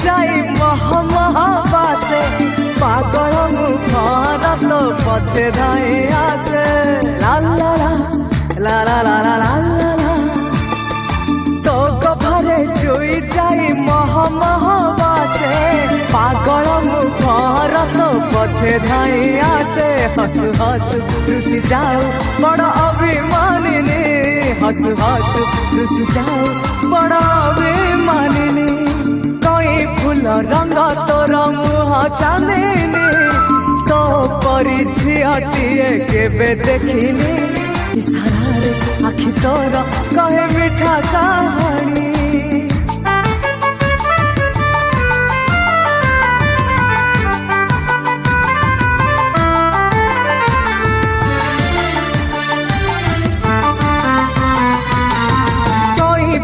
जाई महमहाबासे पागल मुखर तो पछे धाई आसे ला ला ला ला ला ला ला ला ला तो कभारे जुई जाई महमहाबासे पागल मुखर तो पछे धाई आसे हसु हसु रुसी जाऊ बड़ अभिमानिनी हसु हसु रुसी जाऊ बड़ अभिमानिनी कई फूल रंग तोर मुह चांदिनी तो परी झियटिए केबे देखिनी इशारा रे आखि तोर कहे मिठा का